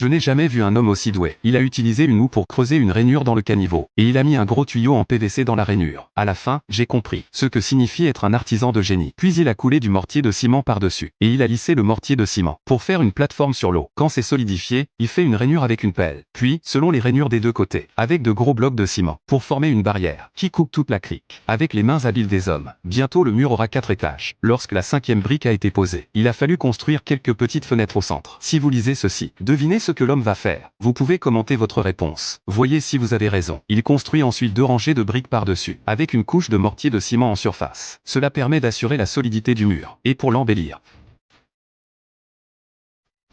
Je n'ai jamais vu un homme aussi doué. Il a utilisé une houe pour creuser une rainure dans le caniveau, et il a mis un gros tuyau en PVC dans la rainure. À la fin, j'ai compris ce que signifie être un artisan de génie. Puis il a coulé du mortier de ciment par-dessus, et il a lissé le mortier de ciment pour faire une plateforme sur l'eau. Quand c'est solidifié, il fait une rainure avec une pelle. Puis, selon les rainures des deux côtés, avec de gros blocs de ciment, pour former une barrière qui coupe toute la crique. Avec les mains habiles des hommes, bientôt le mur aura 4 étages. Lorsque la 5e brique a été posée, il a fallu construire quelques petites fenêtres au centre. Si vous lisez ceci, devinez ce que l'homme va faire. Vous pouvez commenter votre réponse. Voyez si vous avez raison. Il construit ensuite 2 rangées de briques par-dessus, avec une couche de mortier de ciment en surface. Cela permet d'assurer la solidité du mur. Et pour l'embellir,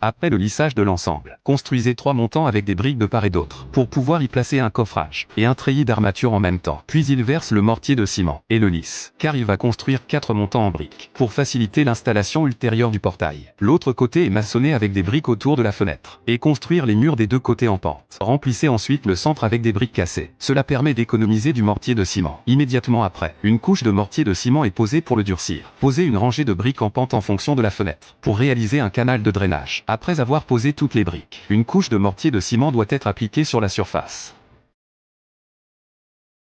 après le lissage de l'ensemble, construisez 3 montants avec des briques de part et d'autre, pour pouvoir y placer un coffrage, et un treillis d'armature en même temps. Puis il verse le mortier de ciment, et le lisse, car il va construire 4 montants en briques, pour faciliter l'installation ultérieure du portail. L'autre côté est maçonné avec des briques autour de la fenêtre, et construire les murs des deux côtés en pente. Remplissez ensuite le centre avec des briques cassées. Cela permet d'économiser du mortier de ciment. Immédiatement après, une couche de mortier de ciment est posée pour le durcir. Posez une rangée de briques en pente en fonction de la fenêtre, pour réaliser un canal de drainage. Après avoir posé toutes les briques, une couche de mortier de ciment doit être appliquée sur la surface.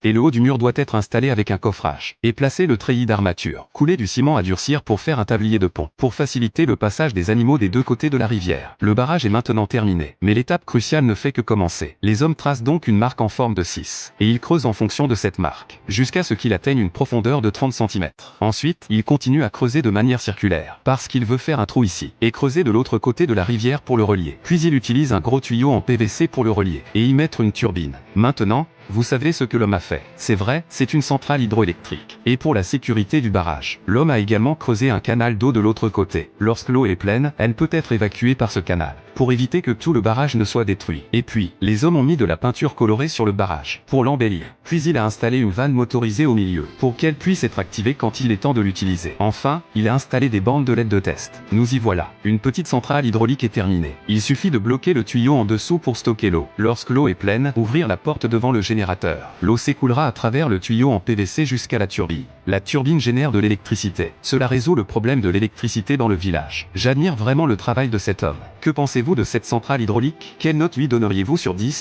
Et le haut du mur doit être installé avec un coffrage, et placer le treillis d'armature. Couler du ciment à durcir pour faire un tablier de pont, pour faciliter le passage des animaux des deux côtés de la rivière. Le barrage est maintenant terminé, mais l'étape cruciale ne fait que commencer. Les hommes tracent donc une marque en forme de 6, et ils creusent en fonction de cette marque, jusqu'à ce qu'il atteigne une profondeur de 30 cm. Ensuite, il continue à creuser de manière circulaire, parce qu'il veut faire un trou ici, et creuser de l'autre côté de la rivière pour le relier. Puis il utilise un gros tuyau en PVC pour le relier, et y mettre une turbine. Maintenant, vous savez ce que l'homme a fait. C'est vrai, c'est une centrale hydroélectrique. Et pour la sécurité du barrage, l'homme a également creusé un canal d'eau de l'autre côté. Lorsque l'eau est pleine, elle peut être évacuée par ce canal, pour éviter que tout le barrage ne soit détruit. Et puis, les hommes ont mis de la peinture colorée sur le barrage, pour l'embellir. Puis il a installé une vanne motorisée au milieu, pour qu'elle puisse être activée quand il est temps de l'utiliser. Enfin, il a installé des bandes de LED de test. Nous y voilà. Une petite centrale hydraulique est terminée. Il suffit de bloquer le tuyau en dessous pour stocker l'eau. Lorsque l'eau est pleine, ouvrir la porte devant le générateur. L'eau s'écoulera à travers le tuyau en PVC jusqu'à la turbine. La turbine génère de l'électricité. Cela résout le problème de l'électricité dans le village. J'admire vraiment le travail de cet homme. Que pensez-vous de cette centrale hydraulique? Quelle note lui donneriez-vous sur 10?